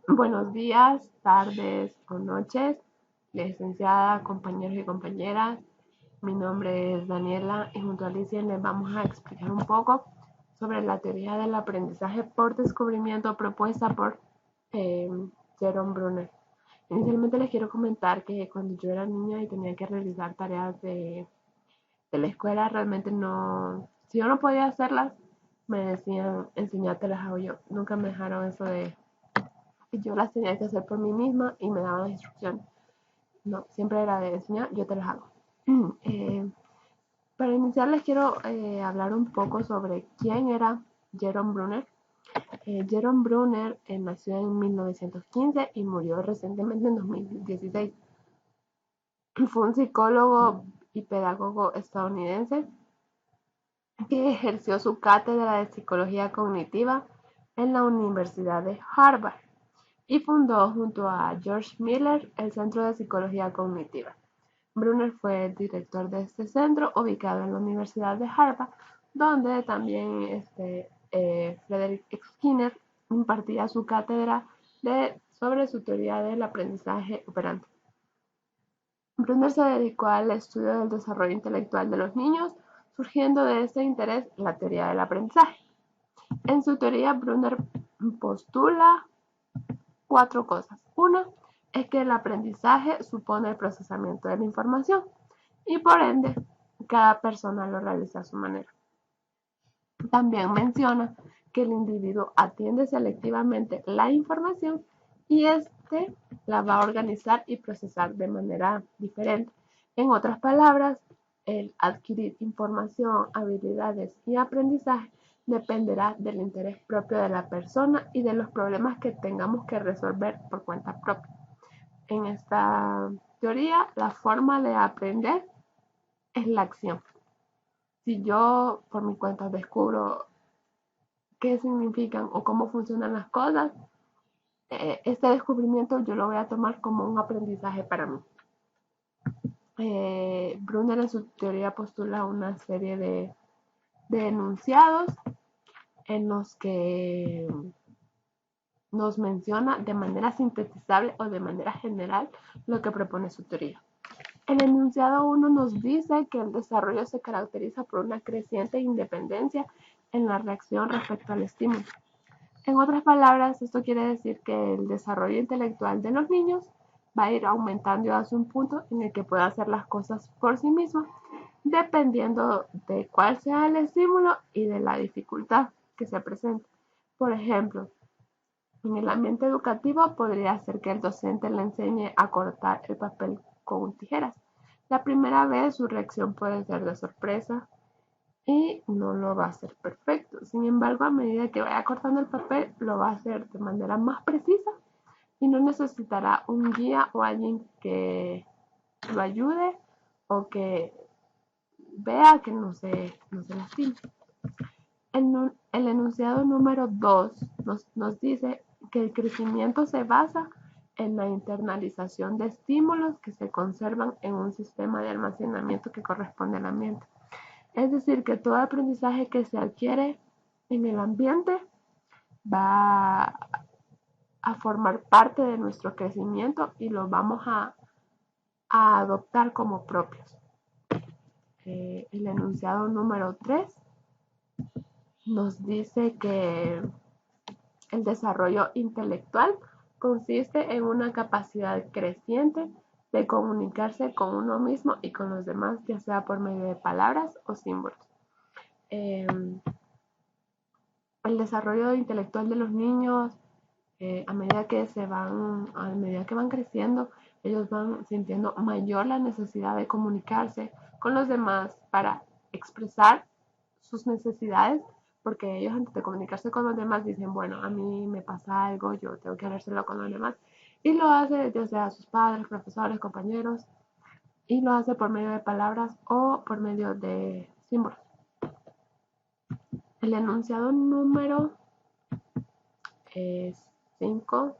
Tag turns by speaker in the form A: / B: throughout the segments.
A: Buenos días, tardes o noches, licenciada, compañeros y compañeras. Mi nombre es Daniela y junto a Alicia les vamos a explicar un poco sobre la teoría del aprendizaje por descubrimiento propuesta por eh, Jerome Bruner. Inicialmente les quiero comentar que cuando yo era niña y tenía que realizar tareas de la escuela, realmente no, si yo no podía hacerlas, me decían, enseñate las hago yo. Nunca me dejaron eso de y yo las tenía que hacer por mí misma y me daban las instrucciones. No, siempre era de enseñar, yo te las hago. Eh, para iniciar les quiero hablar un poco sobre quién era Jerome Brunner. Jerome Brunner nació en 1915 y murió recientemente en 2016. Fue un psicólogo y pedagogo estadounidense que ejerció su cátedra de psicología cognitiva en la Universidad de Harvard y fundó junto a George Miller el Centro de Psicología Cognitiva. Brunner fue el director de este centro, ubicado en la Universidad de Harvard, donde también Frederick Skinner impartía su cátedra sobre su teoría del aprendizaje operante. Brunner se dedicó al estudio del desarrollo intelectual de los niños, surgiendo de este interés la teoría del aprendizaje. En su teoría, Brunner postula cuatro cosas. Una es que el aprendizaje supone el procesamiento de la información y por ende cada persona lo realiza a su manera. También menciona que el individuo atiende selectivamente la información y éste la va a organizar y procesar de manera diferente. En otras palabras, el adquirir información, habilidades y aprendizaje dependerá del interés propio de la persona y de los problemas que tengamos que resolver por cuenta propia. En esta teoría, la forma de aprender es la acción. Si yo por mi cuenta descubro qué significan o cómo funcionan las cosas, este descubrimiento yo lo voy a tomar como un aprendizaje para mí. Brunner en su teoría postula una serie de enunciados en los que nos menciona de manera sintetizable o de manera general lo que propone su teoría. El enunciado 1 nos dice que el desarrollo se caracteriza por una creciente independencia en la reacción respecto al estímulo. En otras palabras, esto quiere decir que el desarrollo intelectual de los niños va a ir aumentando hacia un punto en el que pueda hacer las cosas por sí mismo, dependiendo de cuál sea el estímulo y de la dificultad que se presente. Por ejemplo, en el ambiente educativo podría ser que el docente le enseñe a cortar el papel con tijeras. La primera vez su reacción puede ser de sorpresa y no lo va a hacer perfecto. Sin embargo, a medida que vaya cortando el papel, lo va a hacer de manera más precisa y no necesitará un guía o alguien que lo ayude o que vea que no se lastime. El enunciado número 2 nos dice que el crecimiento se basa en la internalización de estímulos que se conservan en un sistema de almacenamiento que corresponde al ambiente. Es decir, que todo aprendizaje que se adquiere en el ambiente va a formar parte de nuestro crecimiento y lo vamos a adoptar como propios. El enunciado número 3 nos dice que el desarrollo intelectual consiste en una capacidad creciente de comunicarse con uno mismo y con los demás, ya sea por medio de palabras o símbolos. Eh, el desarrollo intelectual de los niños, a medida que van creciendo, ellos van sintiendo mayor la necesidad de comunicarse con los demás para expresar sus necesidades, porque ellos antes de comunicarse con los demás dicen, bueno, a mí me pasa algo, yo tengo que hablárselo con los demás, y lo hace ya sea a sus padres, profesores, compañeros, y lo hace por medio de palabras o por medio de símbolos. El enunciado número 5,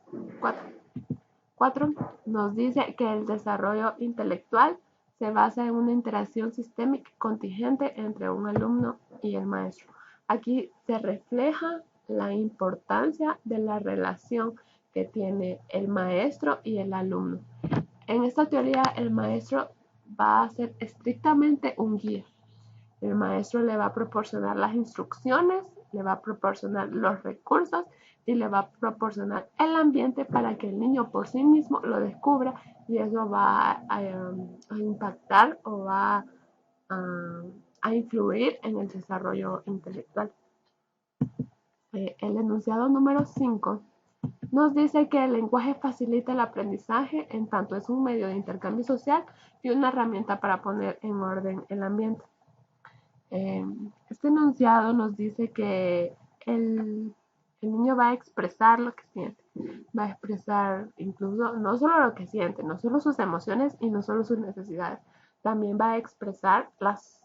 A: 4 nos dice que el desarrollo intelectual se basa en una interacción sistémica contingente entre un alumno y el maestro. Aquí se refleja la importancia de la relación que tiene el maestro y el alumno. En esta teoría, el maestro va a ser estrictamente un guía. El maestro le va a proporcionar las instrucciones, le va a proporcionar los recursos y le va a proporcionar el ambiente para que el niño por sí mismo lo descubra, y eso va a impactar o va a influir en el desarrollo intelectual. El enunciado número 5 nos dice que el lenguaje facilita el aprendizaje en tanto es un medio de intercambio social y una herramienta para poner en orden el ambiente. Este enunciado nos dice que el niño va a expresar lo que siente, va a expresar incluso no solo lo que siente, no solo sus emociones y no solo sus necesidades, también va a expresar las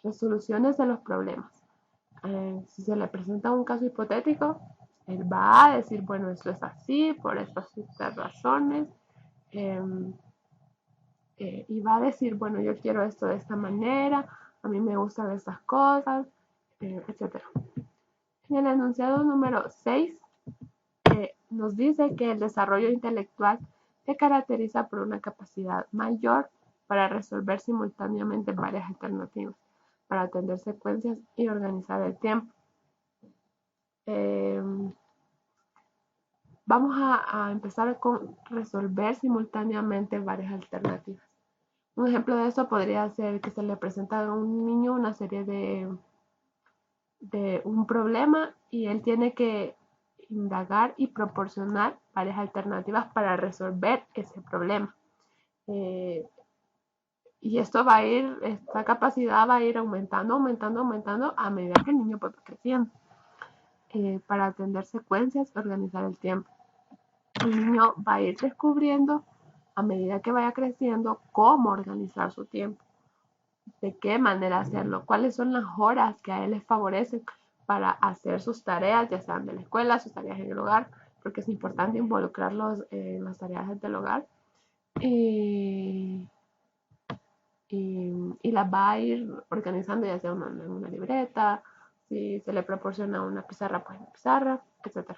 A: resoluciones de los problemas. Si se le presenta un caso hipotético, él va a decir, bueno, esto es así, por estas razones, y va a decir, bueno, yo quiero esto de esta manera, a mí me gustan estas cosas, etc. En el enunciado número 6 nos dice que el desarrollo intelectual se caracteriza por una capacidad mayor para resolver simultáneamente varias alternativas, para atender secuencias y organizar el tiempo. Vamos a empezar con resolver simultáneamente varias alternativas. Un ejemplo de eso podría ser que se le presenta a un niño una serie de un problema y él tiene que indagar y proporcionar varias alternativas para resolver ese problema. Y esto va a ir, esta capacidad va a ir aumentando a medida que el niño va creciendo. Para atender secuencias, organizar el tiempo. El niño va a ir descubriendo a medida que vaya creciendo cómo organizar su tiempo, de qué manera hacerlo, cuáles son las horas que a él les favorecen para hacer sus tareas, ya sean de la escuela, sus tareas en el hogar, porque es importante involucrarlos en las tareas del hogar. Y las va a ir organizando, ya sea en una libreta, si se le proporciona una pizarra, pues una pizarra, etc.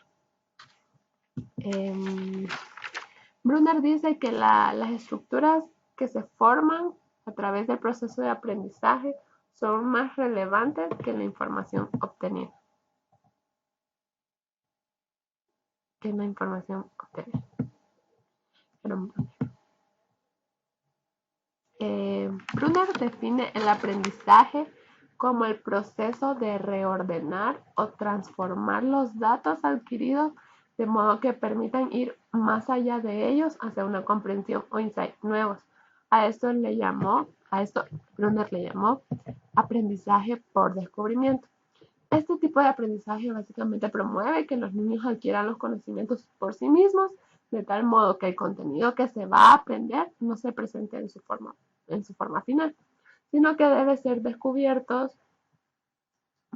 A: Brunner dice que las estructuras que se forman a través del proceso de aprendizaje son más relevantes que la información obtenida. Brunner define el aprendizaje como el proceso de reordenar o transformar los datos adquiridos de modo que permitan ir más allá de ellos hacia una comprensión o insights nuevos. A esto Brunner le llamó aprendizaje por descubrimiento. Este tipo de aprendizaje básicamente promueve que los niños adquieran los conocimientos por sí mismos, de tal modo que el contenido que se va a aprender no se presente en su forma final, sino que debe ser descubierto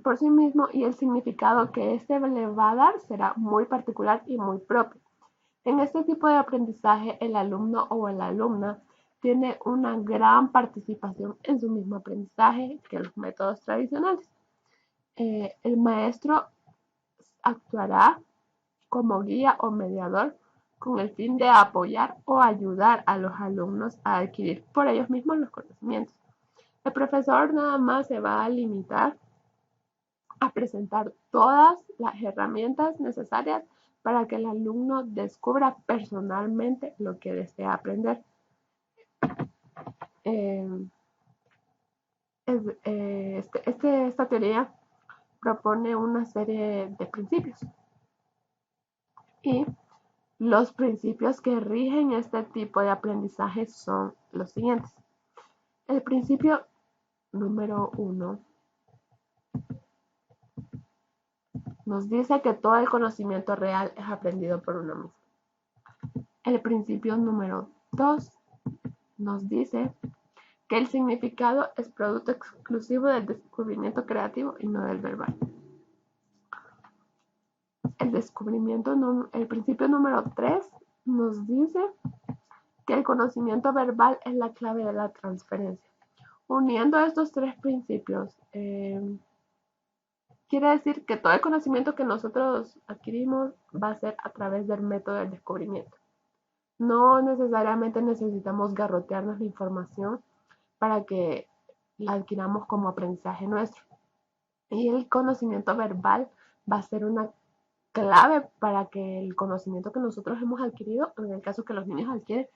A: por sí mismo y el significado que éste le va a dar será muy particular y muy propio. En este tipo de aprendizaje, el alumno o la alumna tiene una gran participación en su mismo aprendizaje que los métodos tradicionales. El maestro actuará como guía o mediador con el fin de apoyar o ayudar a los alumnos a adquirir por ellos mismos los conocimientos. El profesor nada más se va a limitar a presentar todas las herramientas necesarias para que el alumno descubra personalmente lo que desea aprender. Esta teoría propone una serie de principios y los principios que rigen este tipo de aprendizaje son los siguientes. El principio número 1 nos dice que todo el conocimiento real es aprendido por uno mismo. El principio número 2 nos dice que el significado es producto exclusivo del descubrimiento creativo y no del verbal. El principio número 3 nos dice que el conocimiento verbal es la clave de la transferencia. Uniendo estos tres principios, Quiere decir que todo el conocimiento que nosotros adquirimos va a ser a través del método del descubrimiento. No necesariamente necesitamos garrotearnos la información para que la adquiramos como aprendizaje nuestro. Y el conocimiento verbal va a ser una clave para que el conocimiento que nosotros hemos adquirido, en el caso que los niños adquieren,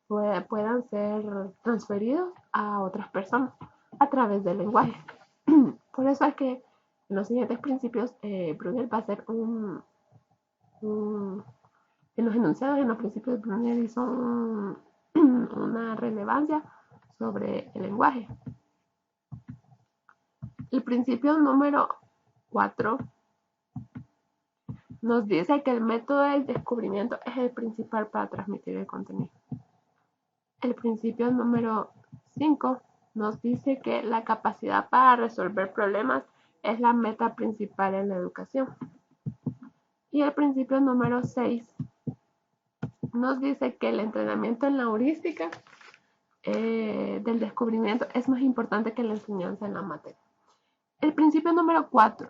A: puedan ser transferidos a otras personas a través del lenguaje. Por eso es que en los siguientes principios, Brunel va a hacer en los enunciados, en los principios de Brunel hizo una relevancia sobre el lenguaje. El principio número 4 nos dice que el método del descubrimiento es el principal para transmitir el contenido. El principio número 5 nos dice que la capacidad para resolver problemas es la meta principal en la educación. Y el principio número 6 nos dice que el entrenamiento en la heurística del descubrimiento es más importante que la enseñanza en la materia. El principio número 4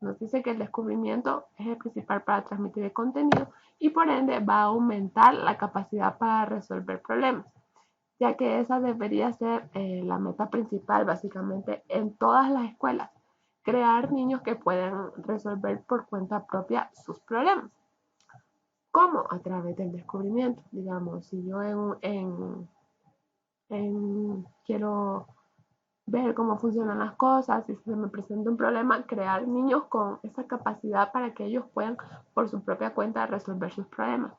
A: nos dice que el descubrimiento es el principal para transmitir el contenido y por ende va a aumentar la capacidad para resolver problemas, ya que esa debería ser la meta principal básicamente en todas las escuelas, crear niños que puedan resolver por cuenta propia sus problemas. ¿Cómo? A través del descubrimiento. Digamos, si yo quiero ver cómo funcionan las cosas, si se me presenta un problema, crear niños con esa capacidad para que ellos puedan por su propia cuenta resolver sus problemas.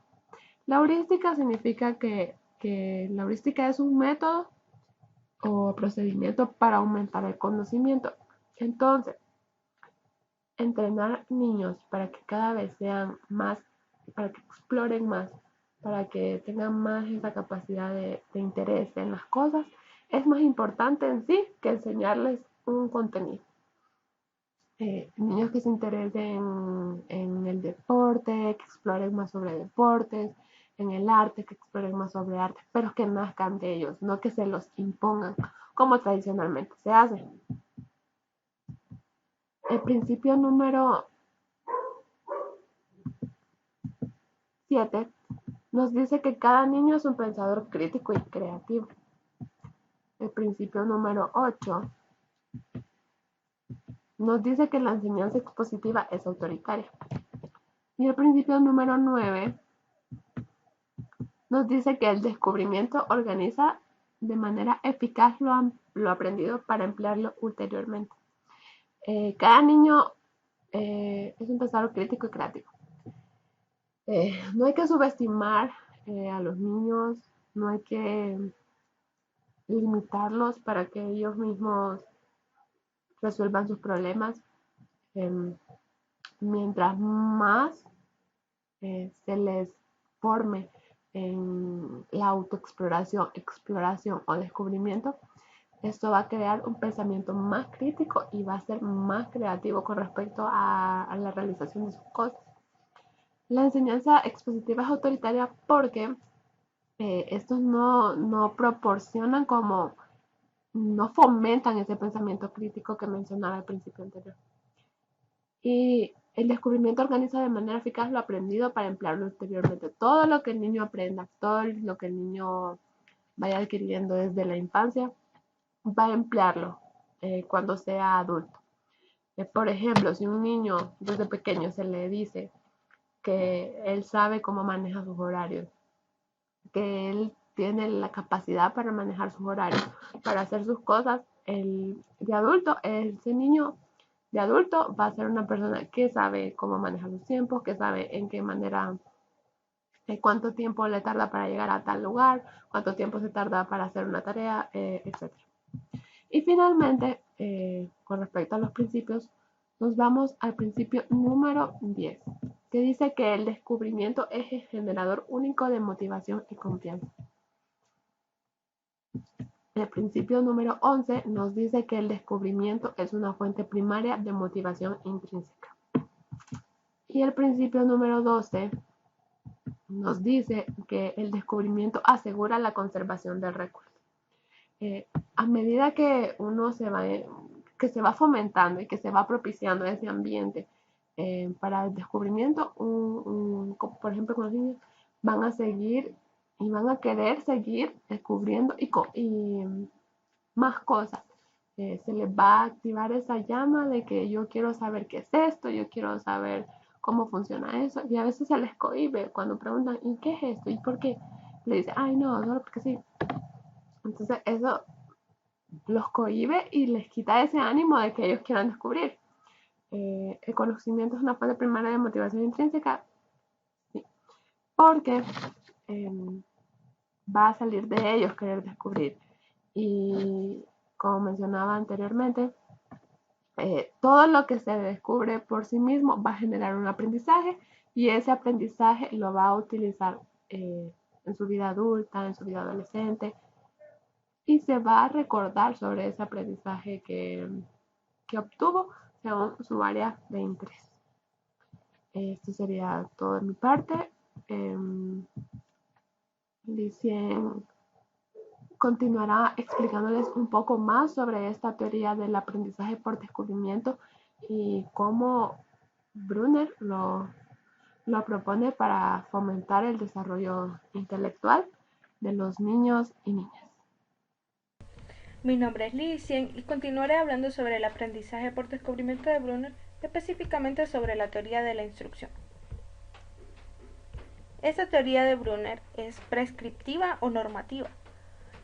A: La heurística significa que la heurística es un método o procedimiento para aumentar el conocimiento. Entonces, entrenar niños para que cada vez sean más, para que exploren más, para que tengan más esa capacidad de interés en las cosas, es más importante en sí que enseñarles un contenido. Niños que se interesen en el deporte, que exploren más sobre deportes, en el arte, que exploren más sobre arte, pero que nazcan de ellos, no que se los impongan como tradicionalmente se hace. El principio número 7 nos dice que cada niño es un pensador crítico y creativo. El principio número 8 nos dice que la enseñanza expositiva es autoritaria. Y el principio número 9 nos dice que el descubrimiento organiza de manera eficaz lo aprendido para emplearlo ulteriormente. Cada niño es un pensador crítico y creativo. No hay que subestimar a los niños, no hay que limitarlos para que ellos mismos resuelvan sus problemas. Mientras más se les forme en la autoexploración, exploración o descubrimiento, esto va a crear un pensamiento más crítico y va a ser más creativo con respecto a la realización de sus cosas. La enseñanza expositiva es autoritaria porque estos no proporcionan como, no fomentan ese pensamiento crítico que mencionaba al principio anterior. Y el descubrimiento organiza de manera eficaz lo aprendido para emplearlo ulteriormente. Todo lo que el niño aprenda, todo lo que el niño vaya adquiriendo desde la infancia, va a emplearlo cuando sea adulto. Por ejemplo, si un niño desde pequeño se le dice que él sabe cómo maneja sus horarios, que él tiene la capacidad para manejar sus horarios, para hacer sus cosas, de adulto, ese niño de adulto va a ser una persona que sabe cómo manejar sus tiempos, que sabe en qué manera, cuánto tiempo le tarda para llegar a tal lugar, cuánto tiempo se tarda para hacer una tarea, etc. Y finalmente, con respecto a los principios, nos vamos al principio número 10, que dice que el descubrimiento es el generador único de motivación y confianza. El principio número 11 nos dice que el descubrimiento es una fuente primaria de motivación intrínseca. Y el principio número 12 nos dice que el descubrimiento asegura la conservación del recuerdo. A medida que uno se va que se va fomentando y que se va propiciando ese ambiente para el descubrimiento, por ejemplo, con los niños van a seguir y van a querer seguir descubriendo y más cosas. Se les va a activar esa llama de que yo quiero saber qué es esto, yo quiero saber cómo funciona eso, y a veces se les cohíbe cuando preguntan, ¿y qué es esto? ¿Y por qué? Le dice, ay no, solo porque sí. Entonces eso los cohíbe y les quita ese ánimo de que ellos quieran descubrir. El conocimiento es una fuente primaria de motivación intrínseca, sí, porque eh, va a salir de ellos querer descubrir. Y como mencionaba anteriormente, todo lo que se descubre por sí mismo va a generar un aprendizaje y ese aprendizaje lo va a utilizar en su vida adulta, en su vida adolescente y se va a recordar sobre ese aprendizaje que obtuvo según su área de interés. Esto sería todo de mi parte. Licien continuará explicándoles un poco más sobre esta teoría del aprendizaje por descubrimiento y cómo Brunner lo propone para fomentar el desarrollo intelectual de los niños y niñas.
B: Mi nombre es Licien y continuaré hablando sobre el aprendizaje por descubrimiento de Brunner, específicamente sobre la teoría de la instrucción. Esta teoría de Brunner es prescriptiva o normativa,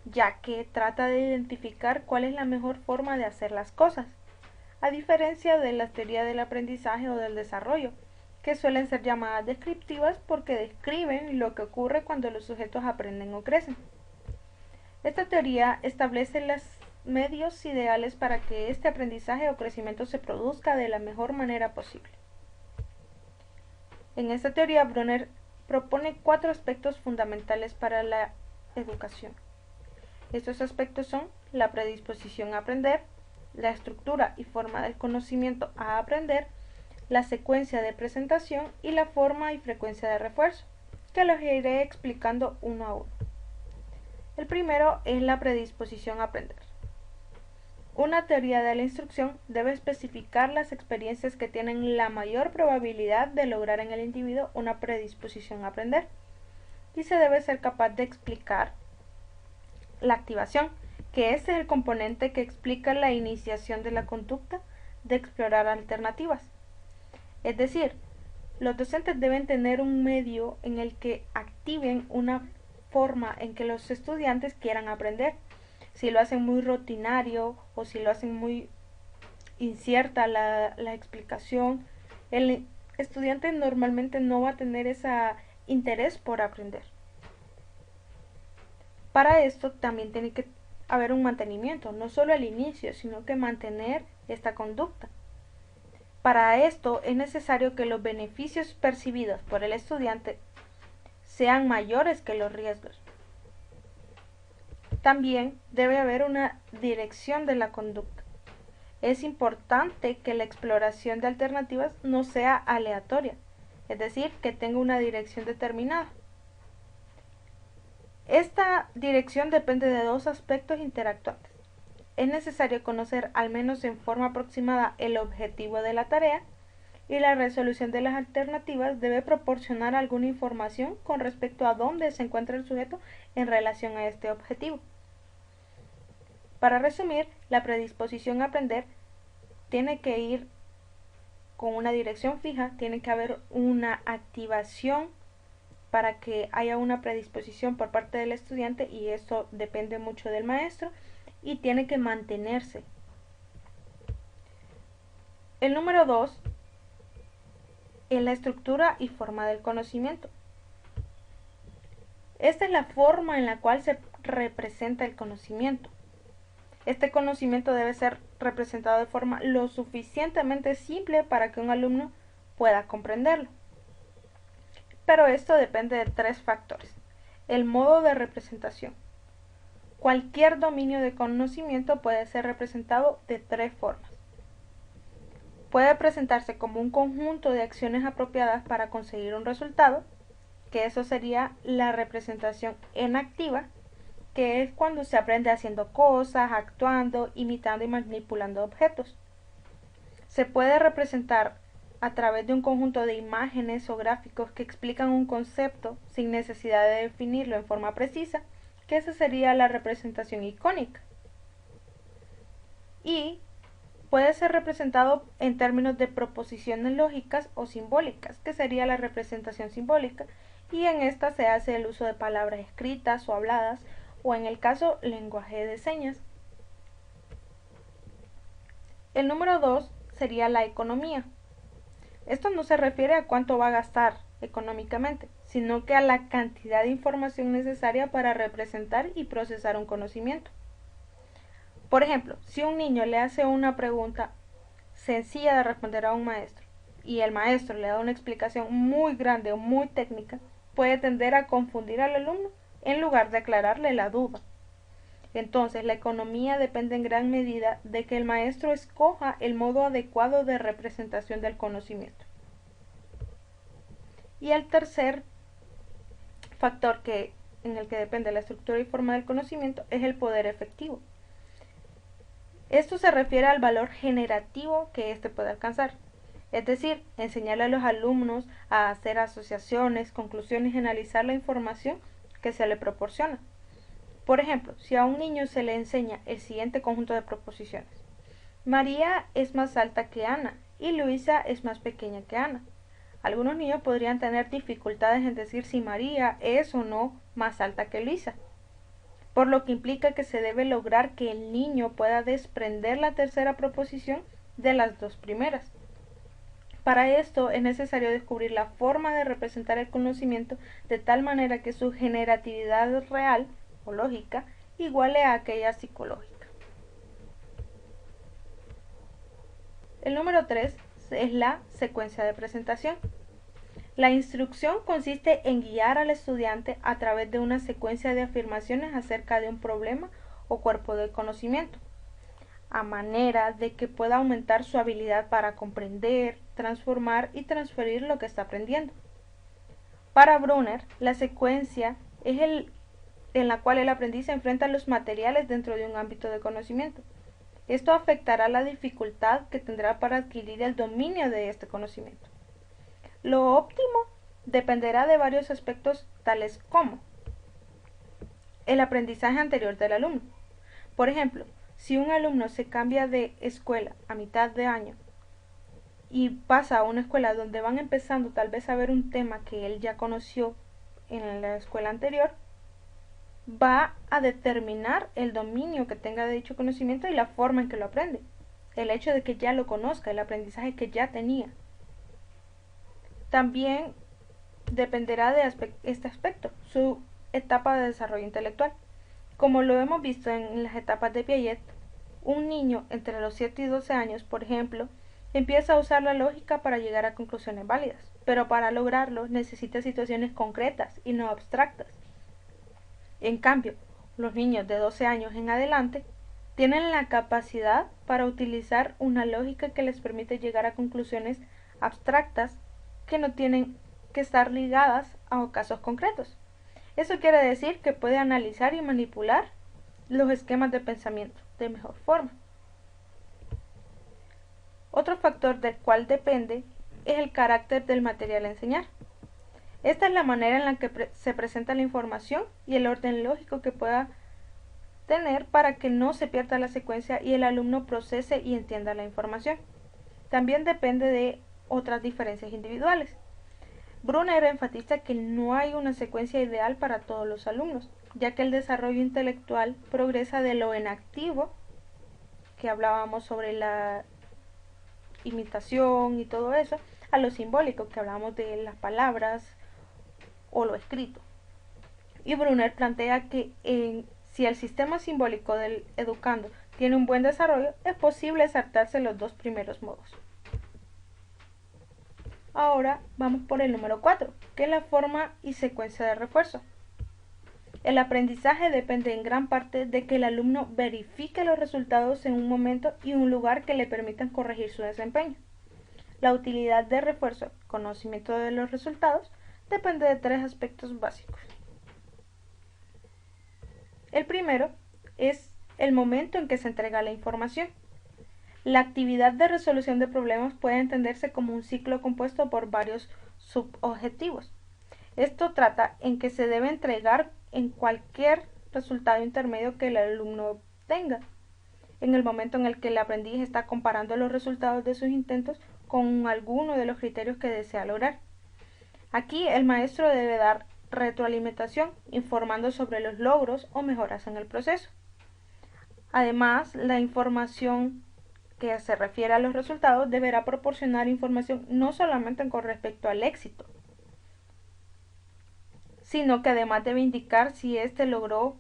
B: ya que trata de identificar cuál es la mejor forma de hacer las cosas, a diferencia de la teoría del aprendizaje o del desarrollo, que suelen ser llamadas descriptivas porque describen lo que ocurre cuando los sujetos aprenden o crecen. Esta teoría establece los medios ideales para que este aprendizaje o crecimiento se produzca de la mejor manera posible. En esta teoría, Brunner propone 4 aspectos fundamentales para la educación. Estos aspectos son la predisposición a aprender, la estructura y forma del conocimiento a aprender, la secuencia de presentación y la forma y frecuencia de refuerzo, que los iré explicando uno a uno. El primero es la predisposición a aprender. Una teoría de la instrucción debe especificar las experiencias que tienen la mayor probabilidad de lograr en el individuo una predisposición a aprender y se debe ser capaz de explicar la activación, que este es el componente que explica la iniciación de la conducta de explorar alternativas. Es decir, los docentes deben tener un medio en el que activen una forma en que los estudiantes quieran aprender. Si lo hacen muy rutinario o si lo hacen muy incierta la explicación, el estudiante normalmente no va a tener ese interés por aprender. Para esto también tiene que haber un mantenimiento, no solo al inicio, sino que mantener esta conducta. Para esto es necesario que los beneficios percibidos por el estudiante sean mayores que los riesgos. También debe haber una dirección de la conducta. Es importante que la exploración de alternativas no sea aleatoria, es decir, que tenga una dirección determinada. Esta dirección depende de 2 aspectos interactuantes. Es necesario conocer al menos en forma aproximada el objetivo de la tarea y la resolución de las alternativas debe proporcionar alguna información con respecto a dónde se encuentra el sujeto en relación a este objetivo. Para resumir, la predisposición a aprender tiene que ir con una dirección fija, tiene que haber una activación para que haya una predisposición por parte del estudiante y eso depende mucho del maestro y tiene que mantenerse. El número 2 es la estructura y forma del conocimiento. Esta es la forma en la cual se representa el conocimiento. Este conocimiento debe ser representado de forma lo suficientemente simple para que un alumno pueda comprenderlo. Pero esto depende de 3 factores. El modo de representación. Cualquier dominio de conocimiento puede ser representado de 3 formas. Puede presentarse como un conjunto de acciones apropiadas para conseguir un resultado, que eso sería la representación en activa, que es cuando se aprende haciendo cosas, actuando, imitando y manipulando objetos. Se puede representar a través de un conjunto de imágenes o gráficos que explican un concepto sin necesidad de definirlo en forma precisa, que esa sería la representación icónica. Y puede ser representado en términos de proposiciones lógicas o simbólicas, que sería la representación simbólica, y en esta se hace el uso de palabras escritas o habladas, o en el caso lenguaje de señas. El número 2 sería la economía. Esto no se refiere a cuánto va a gastar económicamente, sino que a la cantidad de información necesaria para representar y procesar un conocimiento. Por ejemplo, si un niño le hace una pregunta sencilla de responder a un maestro y el maestro le da una explicación muy grande o muy técnica, puede tender a confundir al alumno en lugar de aclararle la duda. Entonces, la economía depende en gran medida de que el maestro escoja el modo adecuado de representación del conocimiento. Y el tercer factor en el que depende la estructura y forma del conocimiento es el poder efectivo. Esto se refiere al valor generativo que éste puede alcanzar, es decir, enseñarle a los alumnos a hacer asociaciones, conclusiones y analizar la información que se le proporciona. Por ejemplo, si a un niño se le enseña el siguiente conjunto de proposiciones: María es más alta que Ana y Luisa es más pequeña que Ana. Algunos niños podrían tener dificultades en decir si María es o no más alta que Luisa, por lo que implica que se debe lograr que el niño pueda desprender la tercera proposición de las dos primeras. Para esto es necesario descubrir la forma de representar el conocimiento de tal manera que su generatividad real o lógica iguale a aquella psicológica. El número 3 es la secuencia de presentación. La instrucción consiste en guiar al estudiante a través de una secuencia de afirmaciones acerca de un problema o cuerpo de conocimiento, a manera de que pueda aumentar su habilidad para comprender, transformar y transferir lo que está aprendiendo. Para Brunner, la secuencia es en la cual el aprendiz se enfrenta a los materiales dentro de un ámbito de conocimiento. Esto afectará la dificultad que tendrá para adquirir el dominio de este conocimiento. Lo óptimo dependerá de varios aspectos tales como el aprendizaje anterior del alumno. Por ejemplo, si un alumno se cambia de escuela a mitad de año y pasa a una escuela donde van empezando tal vez a ver un tema que él ya conoció en la escuela anterior, va a determinar el dominio que tenga de dicho conocimiento y la forma en que lo aprende. El hecho de que ya lo conozca, el aprendizaje que ya tenía. También dependerá de este aspecto, su etapa de desarrollo intelectual. Como lo hemos visto en las etapas de Piaget, un niño entre los 7 y 12 años, por ejemplo, empieza a usar la lógica para llegar a conclusiones válidas, pero para lograrlo necesita situaciones concretas y no abstractas. En cambio, los niños de 12 años en adelante tienen la capacidad para utilizar una lógica que les permite llegar a conclusiones abstractas que no tienen que estar ligadas a casos concretos. Eso quiere decir que puede analizar y manipular los esquemas de pensamiento de mejor forma. Otro factor del cual depende es el carácter del material a enseñar. Esta es la manera en la que se presenta la información y el orden lógico que pueda tener para que no se pierda la secuencia y el alumno procese y entienda la información. También depende de otras diferencias individuales. Brunner enfatiza que no hay una secuencia ideal para todos los alumnos, ya que el desarrollo intelectual progresa de lo inactivo, que hablábamos sobre la imitación y todo eso, a lo simbólico, que hablábamos de las palabras o lo escrito. Y Brunner plantea que si el sistema simbólico del educando tiene un buen desarrollo, es posible saltarse los dos primeros modos. Ahora vamos por el número 4, que es la forma y secuencia de refuerzo. El aprendizaje depende en gran parte de que el alumno verifique los resultados en un momento y un lugar que le permitan corregir su desempeño. La utilidad de refuerzo, conocimiento de los resultados, depende de 3 aspectos básicos. El primero es el momento en que se entrega la información. La actividad de resolución de problemas puede entenderse como un ciclo compuesto por varios subobjetivos. Esto trata en que se debe entregar en cualquier resultado intermedio que el alumno obtenga, en el momento en el que el aprendiz está comparando los resultados de sus intentos con alguno de los criterios que desea lograr. Aquí el maestro debe dar retroalimentación, informando sobre los logros o mejoras en el proceso. Además, la información que se refiere a los resultados deberá proporcionar información no solamente con respecto al éxito, sino que además debe indicar si este logro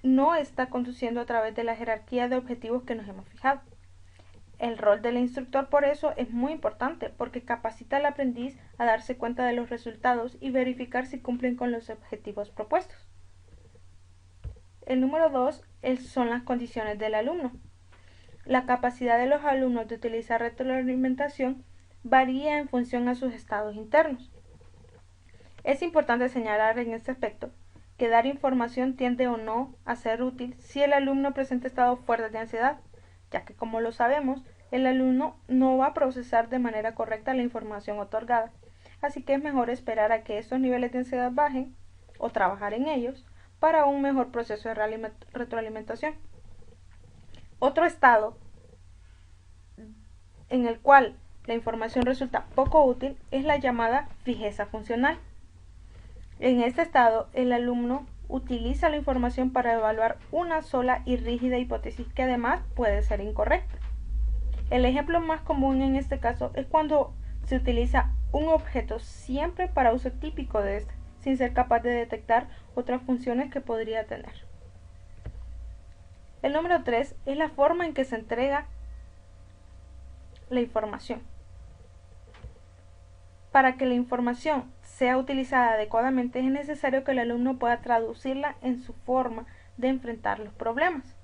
B: no está conduciendo a través de la jerarquía de objetivos que nos hemos fijado. El rol del instructor por eso es muy importante, porque capacita al aprendiz a darse cuenta de los resultados y verificar si cumplen con los objetivos propuestos. El número 2 son las condiciones del alumno. La capacidad de los alumnos de utilizar retroalimentación varía en función a sus estados internos. Es importante señalar en este aspecto que dar información tiende o no a ser útil si el alumno presenta estados fuertes de ansiedad, ya que, como lo sabemos, el alumno no va a procesar de manera correcta la información otorgada, así que es mejor esperar a que estos niveles de ansiedad bajen o trabajar en ellos para un mejor proceso de retroalimentación. Otro estado en el cual la información resulta poco útil es la llamada fijeza funcional. En este estado, el alumno utiliza la información para evaluar una sola y rígida hipótesis que además puede ser incorrecta. El ejemplo más común en este caso es cuando se utiliza un objeto siempre para uso típico de este, sin ser capaz de detectar otras funciones que podría tener. El número 3 es la forma en que se entrega la información. Para que la información sea utilizada adecuadamente es necesario que el alumno pueda traducirla en su forma de enfrentar los problemas.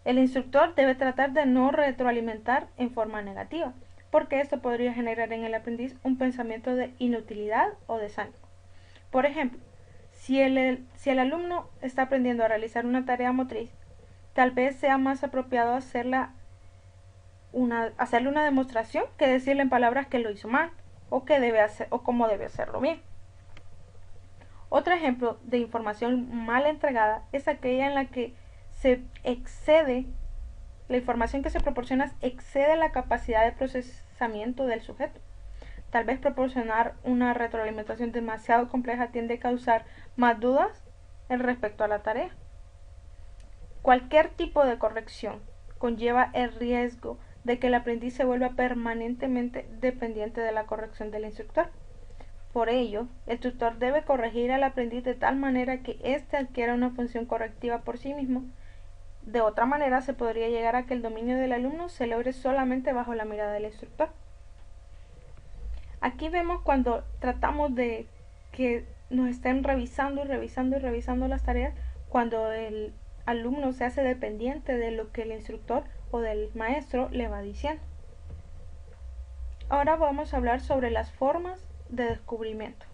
B: El instructor debe tratar de no retroalimentar en forma negativa, porque esto podría generar en el aprendiz un pensamiento de inutilidad o desánimo. Por ejemplo, si el alumno está aprendiendo a realizar una tarea motriz, tal vez sea más apropiado hacerle una demostración que decirle en palabras que lo hizo mal o que debe hacer o cómo debe hacerlo bien. Otro ejemplo de información mal entregada es aquella en la que la información que se proporciona excede la capacidad de procesamiento del sujeto. Tal vez proporcionar una retroalimentación demasiado compleja tiende a causar más dudas respecto a la tarea. Cualquier tipo de corrección conlleva el riesgo de que el aprendiz se vuelva permanentemente dependiente de la corrección del instructor. Por ello, el tutor debe corregir al aprendiz de tal manera que éste adquiera una función correctiva por sí mismo. De otra manera, se podría llegar a que el dominio del alumno se logre solamente bajo la mirada del instructor. Aquí vemos cuando tratamos de que nos estén revisando las tareas, cuando el alumno se hace dependiente de lo que el instructor o del maestro le va diciendo. Ahora vamos a hablar sobre las formas de descubrimiento.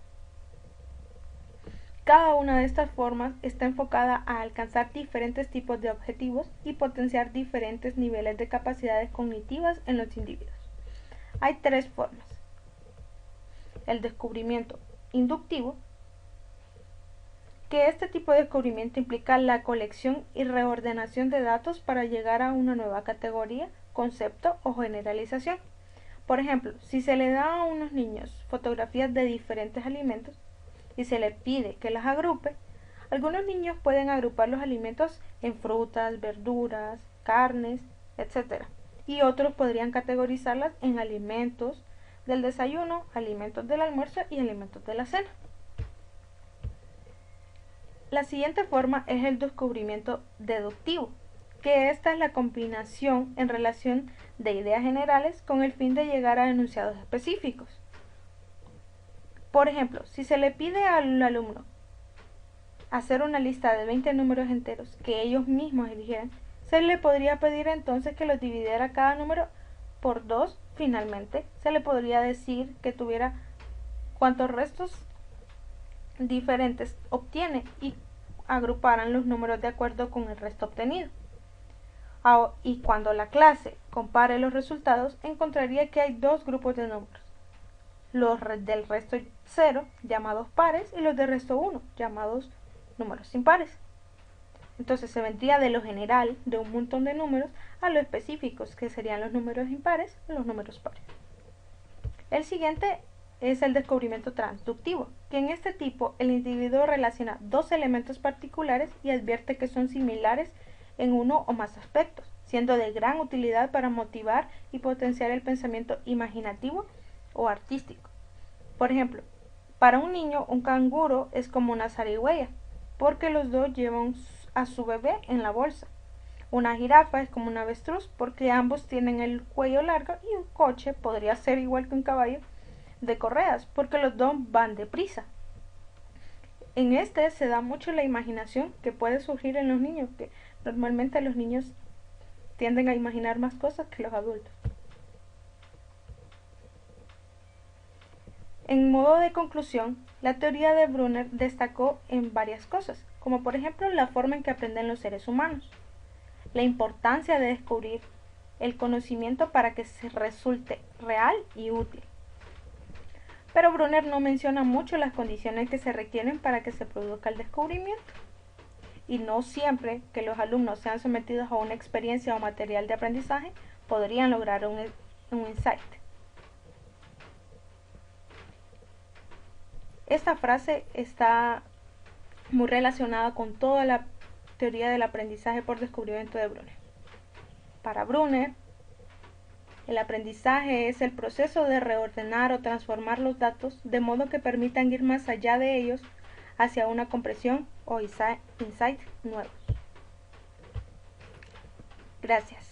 B: Cada una de estas formas está enfocada a alcanzar diferentes tipos de objetivos y potenciar diferentes niveles de capacidades cognitivas en los individuos. Hay 3 formas. El descubrimiento inductivo, que este tipo de descubrimiento implica la colección y reordenación de datos para llegar a una nueva categoría, concepto o generalización. Por ejemplo, si se le da a unos niños fotografías de diferentes alimentos y se le pide que las agrupe, algunos niños pueden agrupar los alimentos en frutas, verduras, carnes, etc. Y otros podrían categorizarlas en alimentos del desayuno, alimentos del almuerzo y alimentos de la cena. La siguiente forma es el descubrimiento deductivo, que esta es la combinación en relación de ideas generales con el fin de llegar a enunciados específicos. Por ejemplo, si se le pide al alumno hacer una lista de 20 números enteros que ellos mismos eligieran, se le podría pedir entonces que los dividiera cada número por 2. Finalmente, se le podría decir que tuviera cuántos restos diferentes obtiene y agruparan los números de acuerdo con el resto obtenido. Y cuando la clase compare los resultados, encontraría que hay dos grupos de números: los del resto 0, llamados pares, y los del resto 1, llamados números impares. Entonces se vendría de lo general, de un montón de números, a lo específicos, que serían los números impares y los números pares. El siguiente es el descubrimiento transductivo, que en este tipo el individuo relaciona dos elementos particulares y advierte que son similares en uno o más aspectos, siendo de gran utilidad para motivar y potenciar el pensamiento imaginativo o artístico. Por ejemplo, para un niño un canguro es como una zarigüeya, porque los dos llevan a su bebé en la bolsa. Una jirafa es como un avestruz, porque ambos tienen el cuello largo, y un coche podría ser igual que un caballo de correas, porque los dos van deprisa. En este se da mucho la imaginación que puede surgir en los niños, que normalmente los niños tienden a imaginar más cosas que los adultos. En modo de conclusión, la teoría de Brunner destacó en varias cosas, como por ejemplo la forma en que aprenden los seres humanos, la importancia de descubrir el conocimiento para que se resulte real y útil. Pero Brunner no menciona mucho las condiciones que se requieren para que se produzca el descubrimiento. Y no siempre que los alumnos sean sometidos a una experiencia o material de aprendizaje podrían lograr un insight. Esta frase está muy relacionada con toda la teoría del aprendizaje por descubrimiento de Brunner. Para Brunner, el aprendizaje es el proceso de reordenar o transformar los datos de modo que permitan ir más allá de ellos hacia una comprensión o insight nuevos. Gracias.